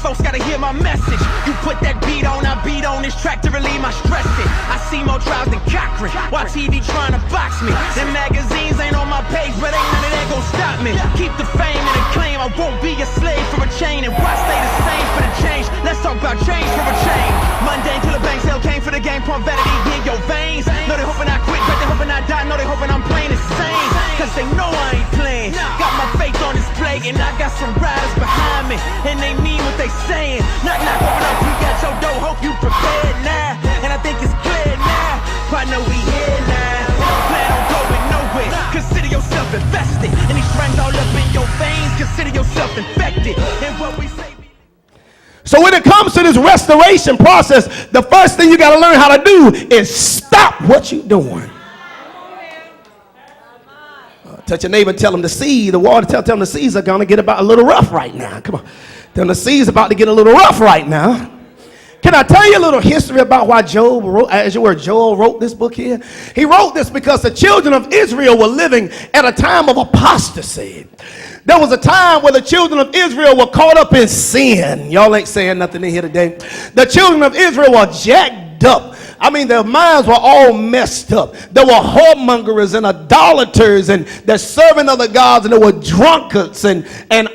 folks gotta hear my message. You put that beat on, I beat on this track to relieve my stress. I see more trials than Cochran, while TV trying to box me. Them magazines ain't on my page, but ain't none of that gon' stop me. Keep the fame and the claim, I won't be a slave for a chain. And why stay the same for the change? Let's talk about change for a change. Mundane till the bank sale came for the game, pump vanity in your veins. Know they hoping I quit, but they hoping I die. Know they hoping I'm playing insane, cause they know I ain't playing. Got my faith on display, and I got some riders behind me, and they mean what they saying. Knock, knock, open up, you got your dough, hope you prepared now. And I think it's clear now, partner, we here now. Plan on going nowhere, consider yourself invested. And these strands all up in your veins, consider yourself infected. And what we say. So when it comes to this restoration process, the first thing you got to learn how to do is stop what you're doing. Touch your neighbor, tell them the water, tell them the seas are going to get about a little rough right now. Come on. Tell them the seas about to get a little rough right now. Can I tell you a little history about why Joel wrote this book here? He wrote this because the children of Israel were living at a time of apostasy. There was a time where the children of Israel were caught up in sin. Y'all ain't saying nothing in here today. The children of Israel were jacked up. I mean, their minds were all messed up. There were whoremongers and idolaters, and they're serving other gods, and there were drunkards and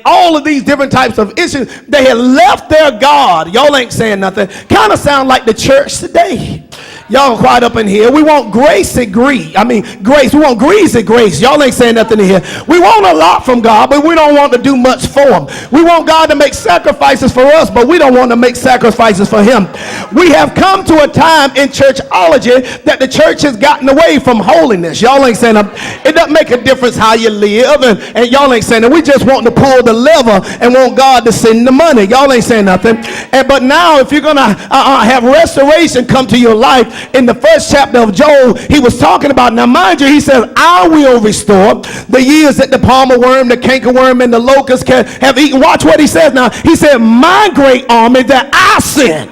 all of these different types of issues. They had left their God. Y'all ain't saying nothing. Kind of sound like the church today. Y'all quiet up in here. We want grace. We want greasy grace. Y'all ain't saying nothing in here. We want a lot from God, but we don't want to do much for him. We want God to make sacrifices for us, but we don't want to make sacrifices for him. We have come to a time in churchology that the church has gotten away from holiness. Y'all ain't saying that. It doesn't make a difference how you live, and y'all ain't saying that. We just want to pull the lever and want God to send the money. Y'all ain't saying nothing. But now if you're going to have restoration come to your life, in the first chapter of Joel, he was talking about, now mind you, he says, I will restore the years that the palmer worm, the cankerworm, and the locust have eaten. Watch what he says now. He said, my great army that I send.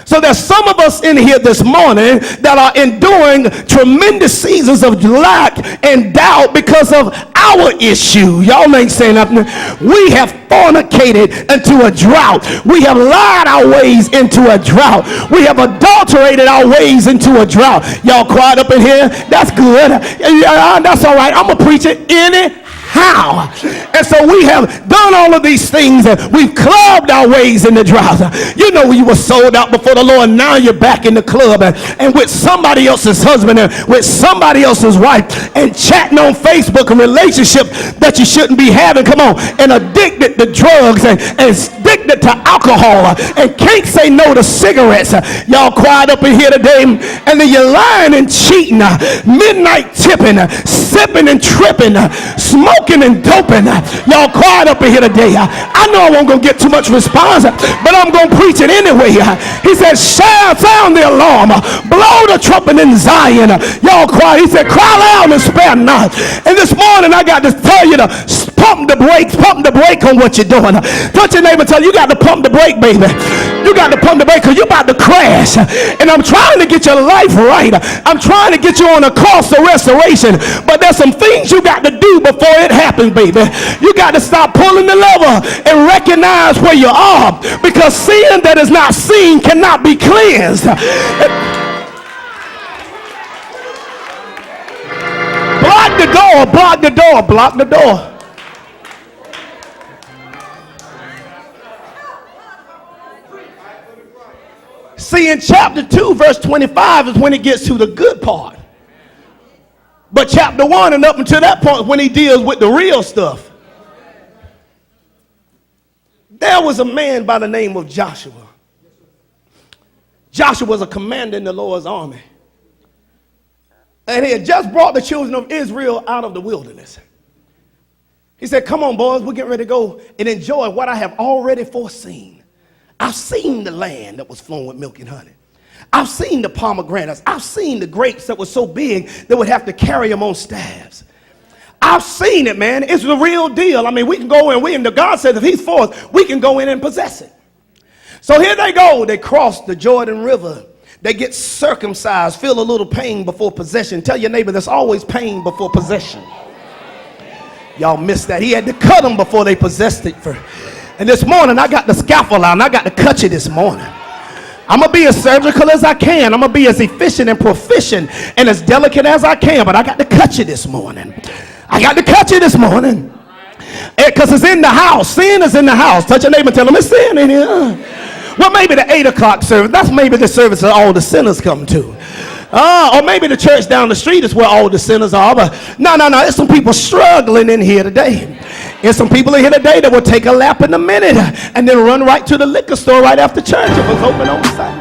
So there's some of us in here this morning that are enduring tremendous seasons of lack and doubt because of our issue. Y'all ain't saying nothing. We have fornicated into a drought. We have lied our ways into a drought. We have adulterated our ways into a drought. Y'all quiet up in here? That's good. That's all right. I'm going to preach it anyhow. And so we have done all of these things, and we've clubbed our ways in the drought. You know, you were sold out before the Lord. Now you're back in the club and with somebody else's husband and with somebody else's wife and chatting on Facebook, a relationship that you shouldn't be having. Come on. And addicted to drugs and addicted to alcohol and can't say no to cigarettes. Y'all quiet up in here today, and then you're lying and cheating, midnight tipping, sipping and tripping, smoking and doping. Y'all quiet up in here today. I know I won't gonna get too much response, but I'm gonna preach it anyway. He said, sound the alarm, blow the trumpet in Zion. Y'all quiet. He said, cry loud and spare not. And this morning I got to tell you to pump the brake on what you're doing. Touch your neighbor, tell you got to pump the brake, baby. You got to pump the brake because you're about to crash. And I'm trying to get your life right. I'm trying to get you on a course of restoration, but there's some things you got to do before it happens, baby. You got to stop pulling the lever and recognize where you are, because sin that is not seen cannot be cleansed. Block the door, block the door, block the door. See, in chapter 2, verse 25 is when it gets to the good part. But chapter 1 and up until that point, when he deals with the real stuff. There was a man by the name of Joshua. Joshua was a commander in the Lord's army. And he had just brought the children of Israel out of the wilderness. He said, come on, boys, we're getting ready to go and enjoy what I have already foreseen. I've seen the land that was flowing with milk and honey. I've seen the pomegranates. I've seen the grapes that were so big they would have to carry them on staffs. I've seen it, man. It's the real deal. I mean, we can go in. God says if he's for us, we can go in and possess it. So here they go. They cross the Jordan River. They get circumcised, feel a little pain before possession. Tell your neighbor there's always pain before possession. Y'all missed that. He had to cut them before they possessed it. And this morning, I got the scalpel out, and I got to cut you this morning. I'm going to be as surgical as I can. I'm going to be as efficient and proficient and as delicate as I can, but I got to cut you this morning. I got to cut you this morning. Because it's in the house. Sin is in the house. Touch your neighbor and tell them it's sin in here. Well, maybe the 8 o'clock service. That's maybe the service that all the sinners come to. Or maybe the church down the street is where all the sinners are. But no. There's some people struggling in here today. There's some people in here today that will take a lap in a minute and then run right to the liquor store right after church if it's open on Sunday.